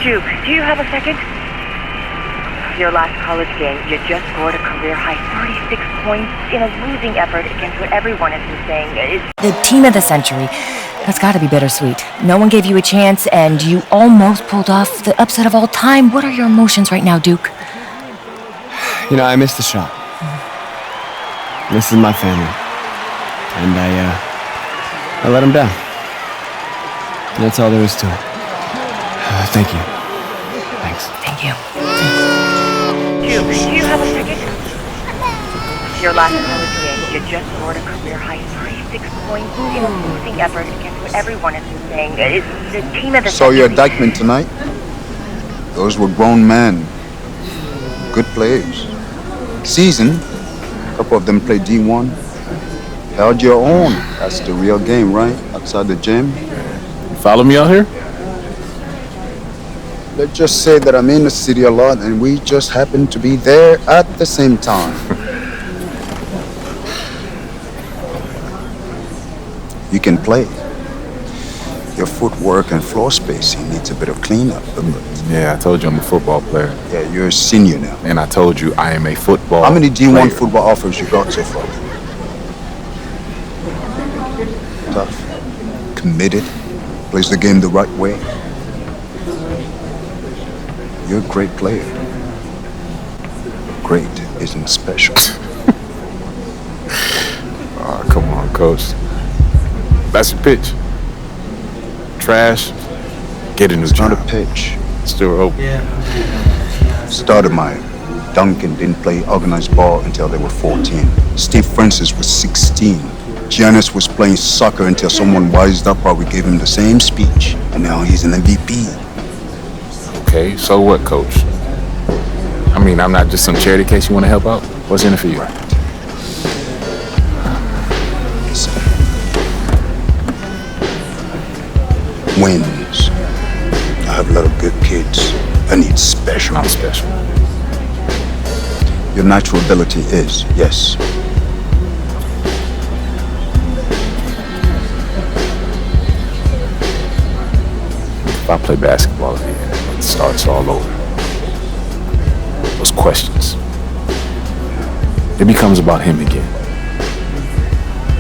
Duke, do you have a second? Your last college game, you just scored a career-high 36 points in a losing effort against what everyone has been saying is... The team of the century. That's gotta be bittersweet. No one gave you a chance, and you almost pulled off the upset of all time. What are your emotions right now, Duke? You know, I missed the shot. This is my family. And I let them down. And that's all there is to it. Thank you. Thanks. Thank you. Duke, do you have a second? Your last college game, you just scored a career-high 36 points in a losing effort against what everyone has been saying is the team of the Saw century. your indictment tonight. Those were grown men. Good players. Seasoned. A couple of them played D1. Held your own. That's the real game, right? Outside the gym. You follow me out here? Let's just say that I'm in the city a lot and we just happen to be there at the same time. You can play. Your footwork and floor spacing needs a bit of cleanup. Yeah, I told you I'm a football player. Yeah, you're a senior now. And I told you I am a football How many D1 player. football offers you got so far? Tough. Committed. Plays the game the right way. You're a great player. Great isn't special. Oh, come on, coach. That's your pitch. Trash. Get a new It's job. not a pitch. Still open. Stoudemire, Duncan didn't play organized ball until they were 14. Steve Francis was 16. Giannis was playing soccer until someone wised up while we gave him the same speech. And now he's an MVP. Okay, so what, coach? I mean, I'm not just some charity case you want to help out? What's in it for you? Right. Listen. Wins. I have a lot of good kids. I need special. Not special. Your natural ability is, yes. If I play basketball again, it starts all over. Those questions. It becomes about him again.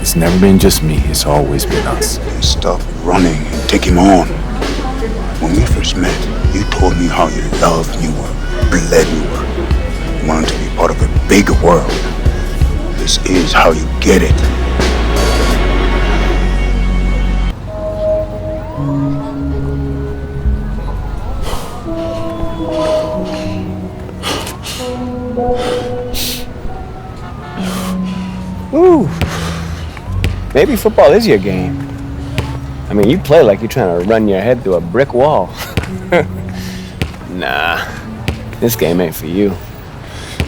It's never been just me, it's always been us. Then stop running and take him on. When we first met, you told me how you loved New York, bled New York. You wanted to be part of a bigger world. This is how you get it. Ooh. Maybe football is your game. I mean, you play like you're trying to run your head through a brick wall. Nah, this game ain't for you.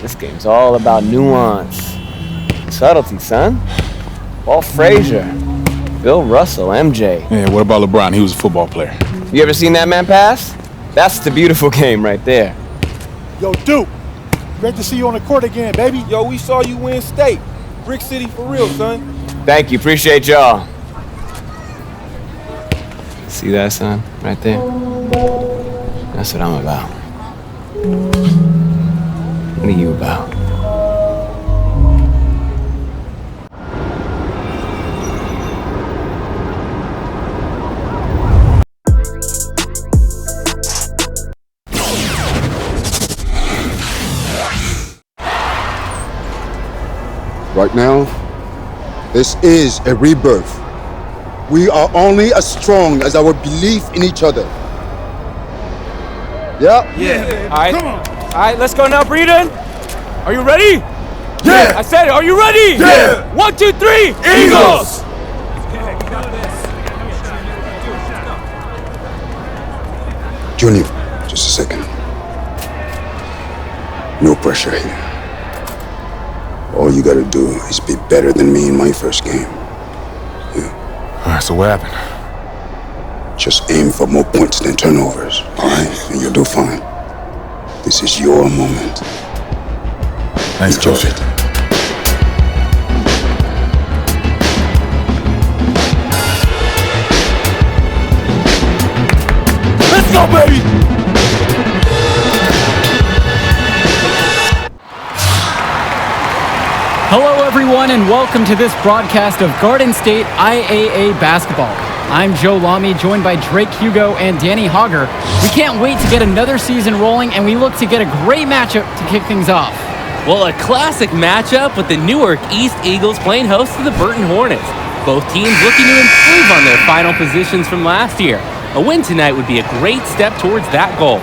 This game's all about nuance. Subtlety, son. Walt Frazier, Bill Russell, MJ. Yeah, what about LeBron? He was a football player. You ever seen that man pass? That's the beautiful game right there. Yo, Duke, great to see you on the court again, baby. Yo, we saw you win state. Brick City for real, son. Thank you, appreciate y'all. See that, son? Right there? That's what I'm about. What are you about? Right now, this is a rebirth. We are only as strong as our belief in each other. Yeah? Yeah. All right. Come on. All right, let's go now, Breeden. Are you ready? Yeah. I said it. Are you ready? Yeah. 1, 2, 3. Eagles. Junior, just a second. No pressure here. All you gotta do is be better than me in my first game. Yeah. All right, so what happened? Just aim for more points than turnovers, all right? And you'll do fine. This is your moment. Thanks, Enjoy Coach. it. Let's go, baby. everyone, and welcome to this broadcast of Garden State IAA basketball. I'm Joe Lamy, joined by Drake Hugo and Danny Hogger. We can't wait to get another season rolling, and we look to get a great matchup to kick things off. Well, a classic matchup with the Newark East Eagles playing host to the Burton Hornets. Both teams looking to improve on their final positions from last year. A win tonight would be a great step towards that goal.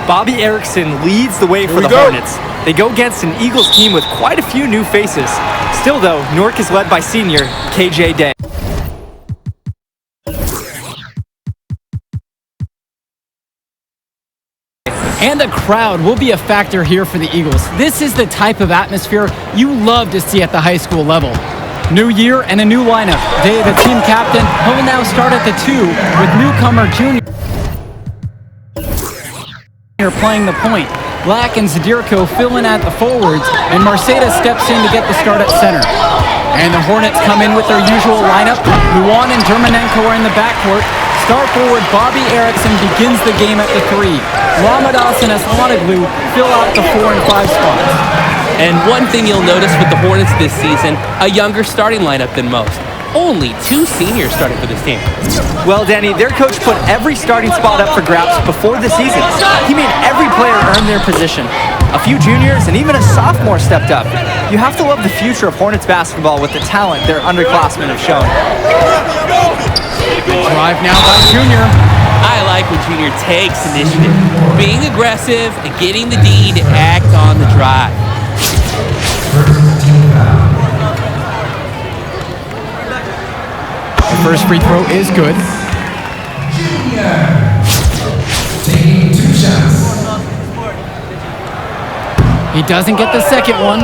Bobby Erickson leads the way for the Hornets. They go against an Eagles team with quite a few new faces. Still, though, Newark is led by senior KJ Day. And the crowd will be a factor here for the Eagles. This is the type of atmosphere you love to see at the high school level. New year and a new lineup. Day, the team captain, will now start at the 2 with newcomer Junior playing the point. Black and Zadirko fill in at the forwards, and Mercedes steps in to get the start at center. And the Hornets come in with their usual lineup. Luan and Germanenko are in the backcourt. Star forward Bobby Erickson begins the game at the 3. Ramadas and Aslanoglu fill out the 4 and 5 spots. And one thing you'll notice with the Hornets this season, a younger starting lineup than most. Only 2 seniors starting for this team. Well, Danny, their coach put every starting spot up for grabs before the season. He made every player earn their position. A few juniors and even a sophomore stepped up. You have to love the future of Hornets basketball with the talent their underclassmen have shown. Drive now by Junior. I like when Junior takes initiative, being aggressive and getting the D to act on the drive. The first free throw is good. Taking 2 shots. He doesn't get the second one.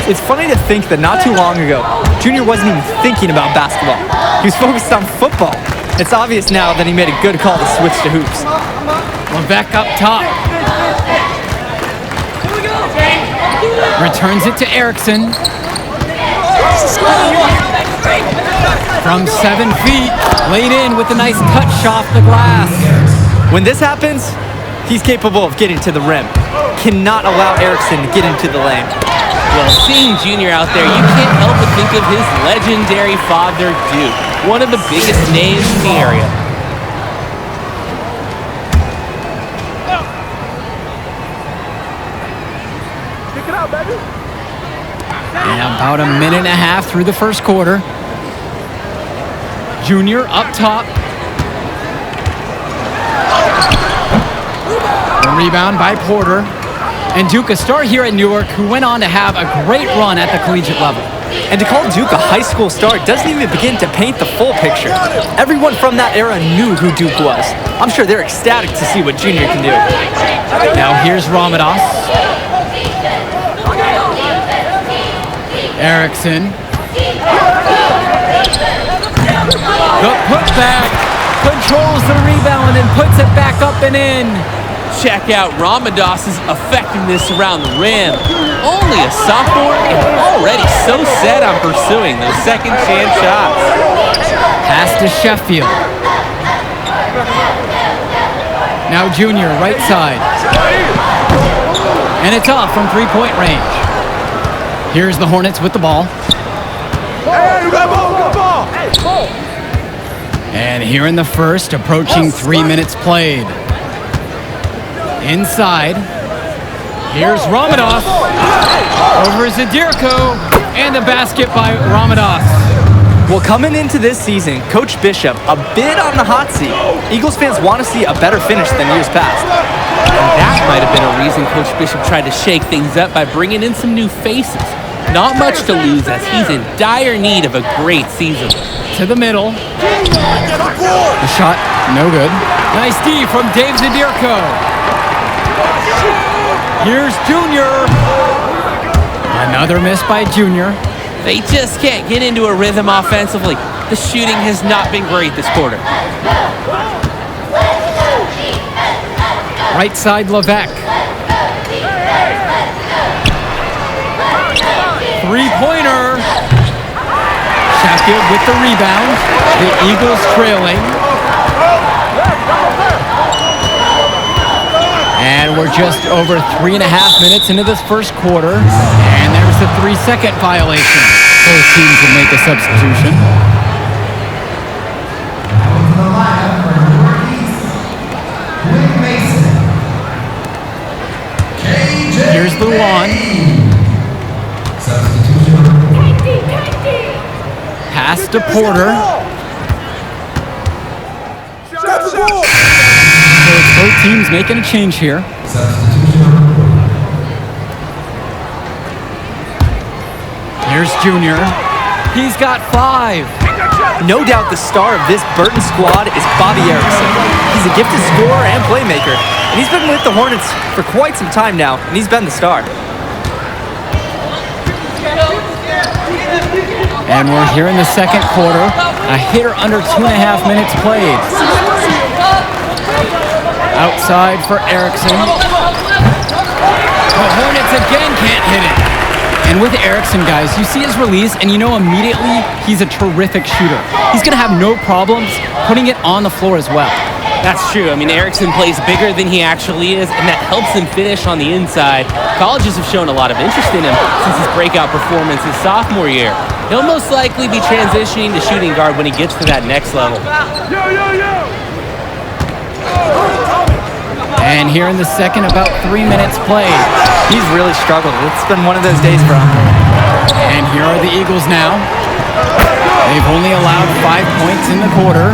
It's funny to think that not too long ago, Junior wasn't even thinking about basketball. He was focused on football. It's obvious now that he made a good call to switch to hoops. Levesque up top. Returns it to Erickson. From 7 feet, laid in with a nice touch off the glass. When this happens, he's capable of getting to the rim. Cannot allow Erickson to get into the lane. Well, seeing Junior out there, you can't help but think of his legendary father, Duke, one of the biggest names in the area. Kick it out, baby. And about a minute and a half through the first quarter. Junior up top. A rebound by Porter. And Duke, a star here at Newark, who went on to have a great run at the collegiate level. And to call Duke a high school star doesn't even begin to paint the full picture. Everyone from that era knew who Duke was. I'm sure they're ecstatic to see what Junior can do. Now here's Ramadas. Erickson. The putback. Controls the rebound and puts it back up and in. Check out Ramadas' effectiveness around the rim. Only a sophomore and already so set on pursuing those second chance shots. Pass to Sheffield. Now Junior, right side. And it's off from 3-point range. Here's the Hornets with the ball. Hey, you got ball, got ball. Hey, ball. And here in the first, approaching 3 minutes played. Inside. Here's Ramadas. Over Zadirko. And the basket by Ramadas. Well, coming into this season, Coach Bishop a bit on the hot seat. Eagles fans want to see a better finish than years past. And that might have been a reason Coach Bishop tried to shake things up by bringing in some new faces. Not much to lose as he's in dire need of a great season. To the middle. The shot, no good. Nice D from Dave Zadirko. Here's Junior. Another miss by Junior. They just can't get into a rhythm offensively. The shooting has not been great this quarter. Right side, Levesque. Three-pointer. Sheffield with the rebound. The Eagles trailing. And we're just over 3.5 minutes into this first quarter. And there's the 3-second violation. Both teams will make a substitution. Here's Luan. Pass to Porter. So it's both teams making a change here. Here's Junior. He's got 5. No doubt the star of this Burton squad is Bobby Erickson. He's a gifted scorer and playmaker, and he's been with the Hornets for quite some time now, and he's been the star. And we're here in the second quarter. A hitter under 2.5 minutes played. Outside for Erickson. The Hornets again can't hit it. And with Erickson, guys, you see his release, and you know immediately he's a terrific shooter. He's going to have no problems putting it on the floor as well. That's true. I mean, Erickson plays bigger than he actually is, and that helps him finish on the inside. Colleges have shown a lot of interest in him since his breakout performance his sophomore year. He'll most likely be transitioning to shooting guard when he gets to that next level. And here in the second, about 3 minutes played. He's really struggled. It's been one of those days for him. And here are the Eagles now. They've only allowed 5 points in the quarter.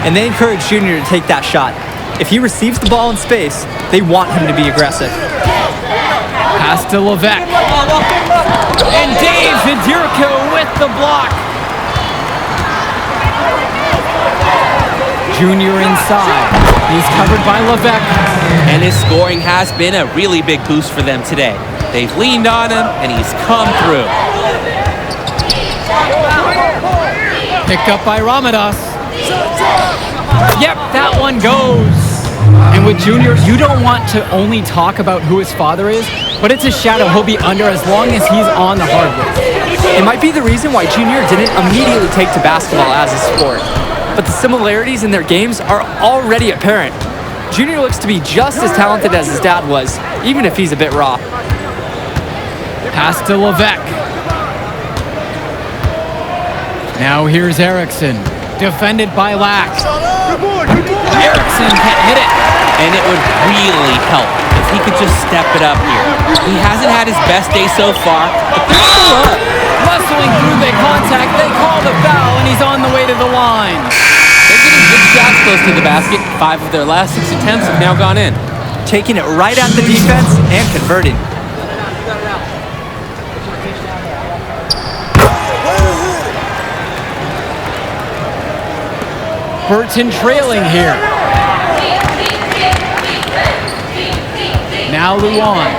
And they encourage Junior to take that shot. If he receives the ball in space, they want him to be aggressive. Pass to Levesque. And Dave Vidurko with the block. Junior inside. He's covered by Levesque. And his scoring has been a really big boost for them today. They've leaned on him, and he's come through. Picked up by Ramadas. Yep, that one goes. And with Junior, you don't want to only talk about who his father is, but it's a shadow he'll be under as long as he's on the hardwood. It might be the reason why Junior didn't immediately take to basketball as a sport, but the similarities in their games are already apparent. Junior looks to be just as talented as his dad was, even if he's a bit raw. Pass to Levesque. Now here's Erickson, defended by Lack. Erickson can't hit it. And it would really help if he could just step it up here. He hasn't had his best day so far, but they're still up. Muscling through the contact, they call the foul, and he's on the way to the line. They're getting good shots close to the basket. 5 of their last 6 attempts have now gone in. Taking it right at the defense and converting. Burton trailing here. Now Luan.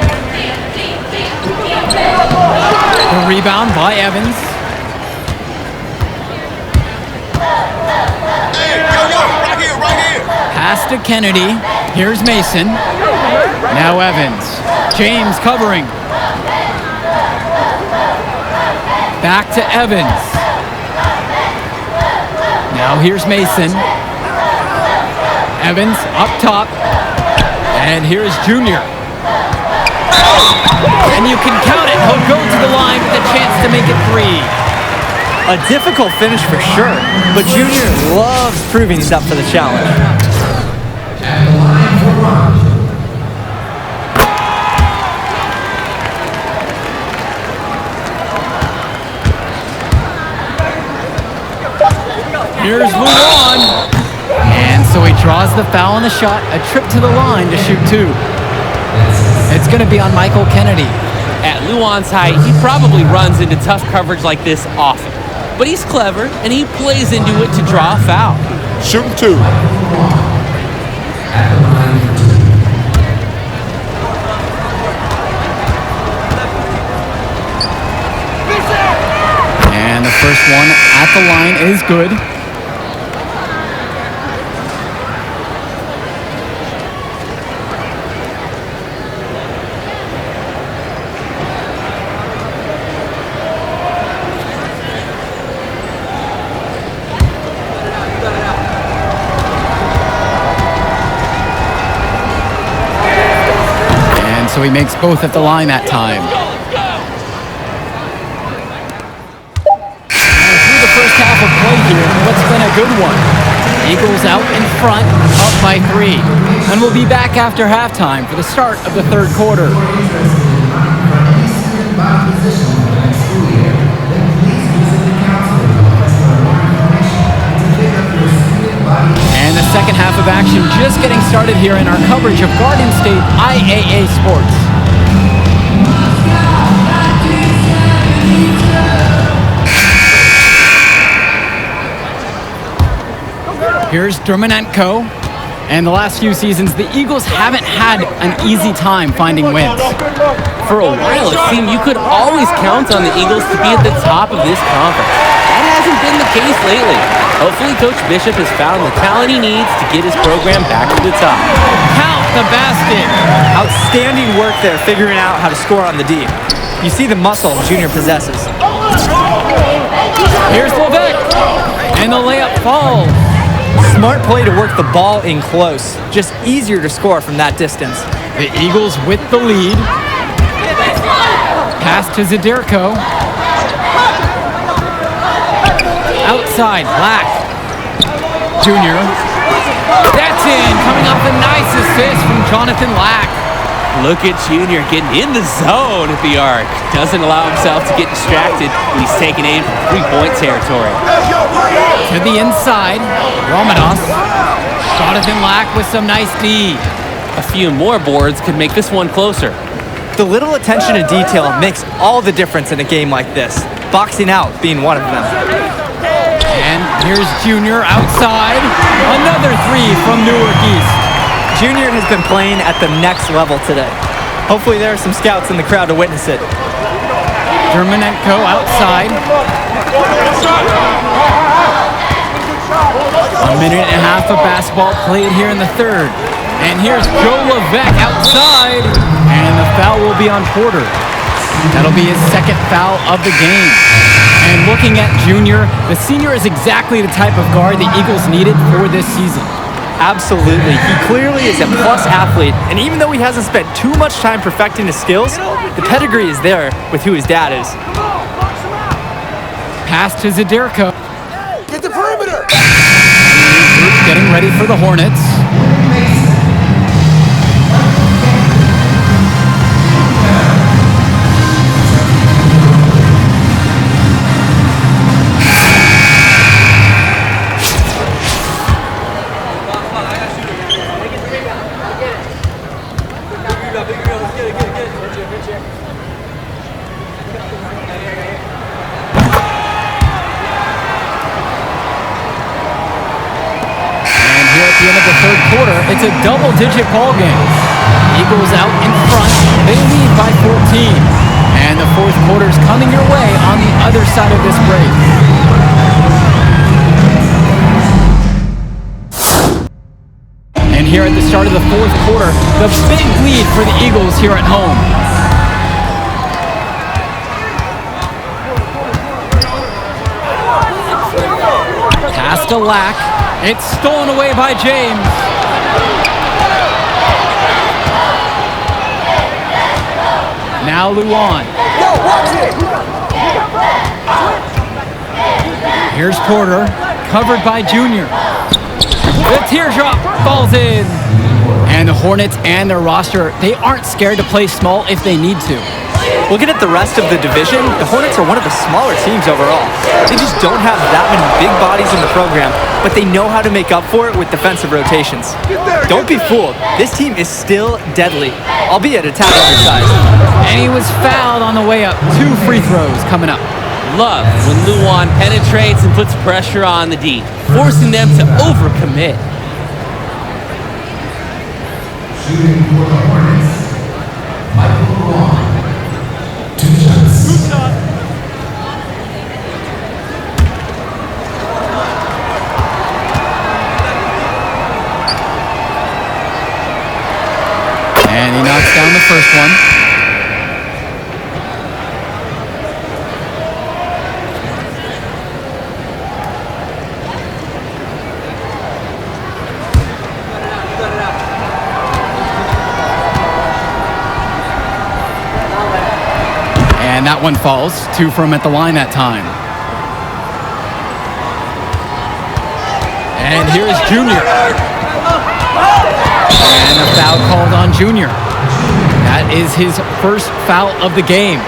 The rebound by Evans. Pass to Kennedy. Here's Mason. Now Evans. James covering. Back to Evans. Now here's Mason. Evans up top. And here's Junior. And you can count it. He'll go to the line with a chance to make it 3. A difficult finish for sure, but Junior loves proving he's up for the challenge. At the line for one. Here's Luan. And so he draws the foul on the shot. A trip to the line to shoot 2. It's going to be on Michael Kennedy. At Luan's height, he probably runs into tough coverage like this often. But he's clever, and he plays into it to draw a foul. Shooting 2. At the line for 2. And the first one at the line is good. So he makes both at the line that time. a good one. Eagles out in front, up by 3. And we'll be back after halftime for the start of the third quarter. And the second half of action just getting started here in our coverage of Garden State IAA Sports. Here's Dermonenko. And the last few seasons, the Eagles haven't had an easy time finding wins. For a while, it seemed you could always count on the Eagles to be at the top of this conference. That hasn't been the case lately. Hopefully, Coach Bishop has found the talent he needs to get his program back to the top. Count the basket. Outstanding work there figuring out how to score on the D. You see the muscle Junior possesses. Here's Levesque. And the layup falls. Smart play to work the ball in close. Just easier to score from that distance. The Eagles with the lead. Pass to Zadirko. Outside, Black. Junior. That's in. Coming off a nice assist from Jonathan Lack. Look at Junior getting in the zone at the arc. Doesn't allow himself to get distracted when he's taking aim from three-point territory. To the inside, Romanos. Jonathan Lack with some nice D. A few more boards could make this one closer. The little attention to detail makes all the difference in a game like this. Boxing out being one of them. And here's Junior outside. Another 3 from Newark East. Junior has been playing at the next level today. Hopefully there are some scouts in the crowd to witness it. Dermonenko outside. 1 minute and a half of basketball played here in the third. And here's Joe Levesque outside. And the foul will be on Porter. That'll be his second foul of the game. And looking at Junior, the senior is exactly the type of guard the Eagles needed for this season. Absolutely. He clearly is a plus athlete, and even though he hasn't spent too much time perfecting his skills, the pedigree is there with who his dad is. Pass to Zadirko. Get the perimeter! Getting ready for the Hornets. It's a double-digit ball game. Eagles out in front. They lead by 14. And the fourth quarter's coming your way on the other side of this break. And here at the start of the fourth quarter, the big lead for the Eagles here at home. Pass to Lack. It's stolen away by James. Now Luan. Here's Porter, covered by Junior. The teardrop falls in. And the Hornets and their roster, they aren't scared to play small if they need to. Looking at the rest of the division, the Hornets are one of the smaller teams overall. They just don't have that many big bodies in the program, but they know how to make up for it with defensive rotations. Don't be fooled. This team is still deadly, albeit a tad undersized. And he was fouled on the way up. 2 free throws coming up. Love when Luan penetrates and puts pressure on the D, forcing them to overcommit. Shooting for the Hornets, Michael Luan. 2 shots. Good shot. And he knocks down the first one. And that one falls. 2 from at the line that time. And here's Junior. And a foul called on Junior. That is his first foul of the game.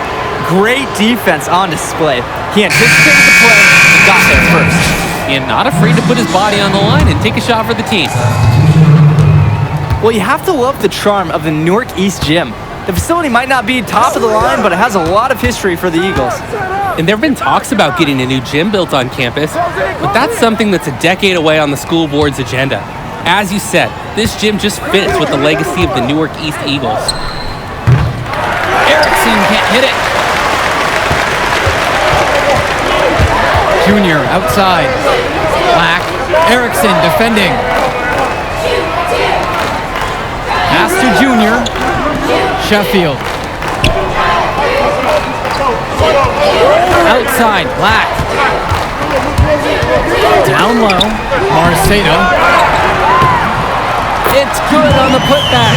Great defense on display. He anticipated the play and got there first. And not afraid to put his body on the line and take a shot for the team. Well, you have to love the charm of the Newark East Gym. The facility might not be top of the line, but it has a lot of history for the Eagles. And there have been talks about getting a new gym built on campus, but that's something that's a decade away on the school board's agenda. As you said, this gym just fits with the legacy of the Newark East Eagles. Erickson can't hit it. Junior outside. Black. Erickson defending. Pass to Junior. Sheffield. Outside. Black. Down low. Marceda. It's good on the putback.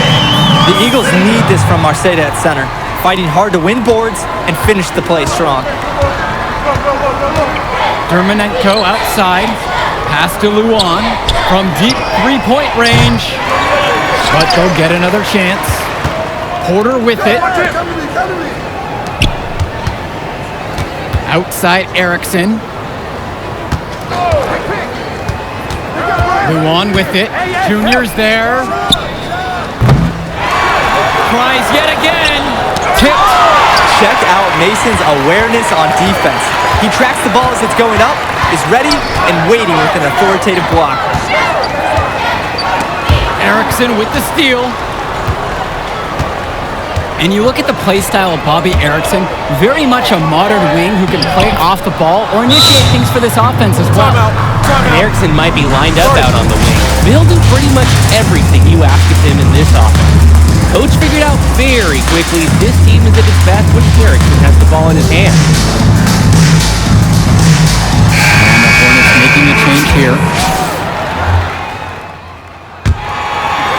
The Eagles need this from Marceda at center, fighting hard to win boards and finish the play strong. Dermonenko outside. Pass to Luan from deep three-point range. But they'll get another chance. Porter with it. Outside Erickson. Luan with it. Junior's there. Tries yet again. Tipped. Check out Mason's awareness on defense. He tracks the ball as it's going up, is ready, and waiting with an authoritative block. Erickson with the steal. And you look at the play style of Bobby Erickson, very much a modern wing who can play off the ball or initiate things for this offense as well. Erickson might be lined up out on the wing, but he'll do pretty much everything you ask of him in this offense. Coach figured out very quickly this team is at its best when Erickson has the ball in his hand. And the Hornets making a change here.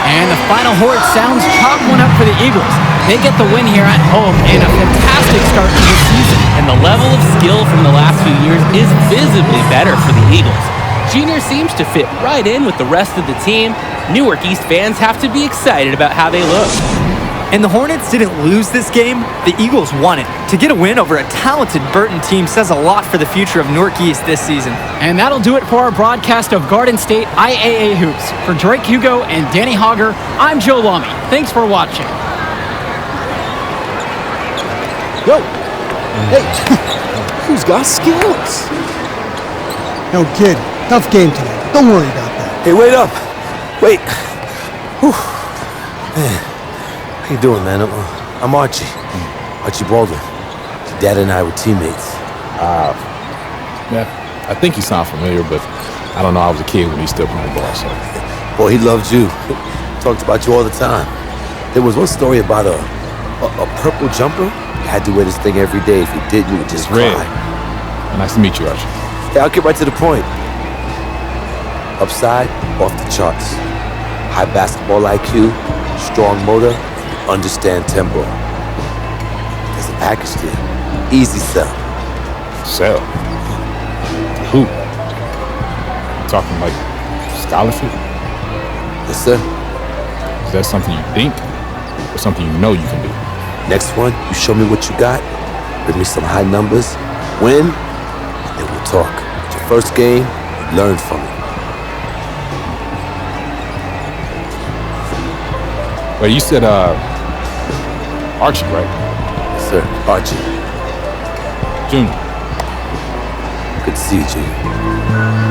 And the final horn sounds chalk one up for the Eagles. They get the win here at home and a fantastic start to the season. And the level of skill from the last few years is visibly better for the Eagles. Junior seems to fit right in with the rest of the team. Newark East fans have to be excited about how they look. And the Hornets didn't lose this game, the Eagles won it. To get a win over a talented Burton team says a lot for the future of Newark East this season. And that'll do it for our broadcast of Garden State IAA Hoops. For Drake Hugo and Danny Hogger, I'm Joe Lamy. Thanks for watching. Yo, hey, who's got skills? No, kid, tough game today. Don't worry about that. Hey, wait up. Wait. Whew. Man, how you doing, man? I'm Archie. Archie Baldwin. Dad and I were teammates. Yeah, I think you sound familiar, but I don't know. I was a kid when he still played ball, so. Boy, he loved you. Talked about you all the time. There was one story about a purple jumper. You had to wear this thing every day. If you didn't, you would just cry. Nice to meet you, Archie. Yeah, I'll get right to the point. Upside, off the charts. High basketball IQ, strong motor, understand tempo. There's a package deal. Easy sell. Sell? Who? Talking like scholarship? Yes, sir. Is that something you think or something you know you can do? Next one, you show me what you got, bring me some high numbers, win, and we'll talk. It's your first game, learn from it. Wait, you said, Archie, right? Yes, sir, Archie. Junior. Good to see you, Junior.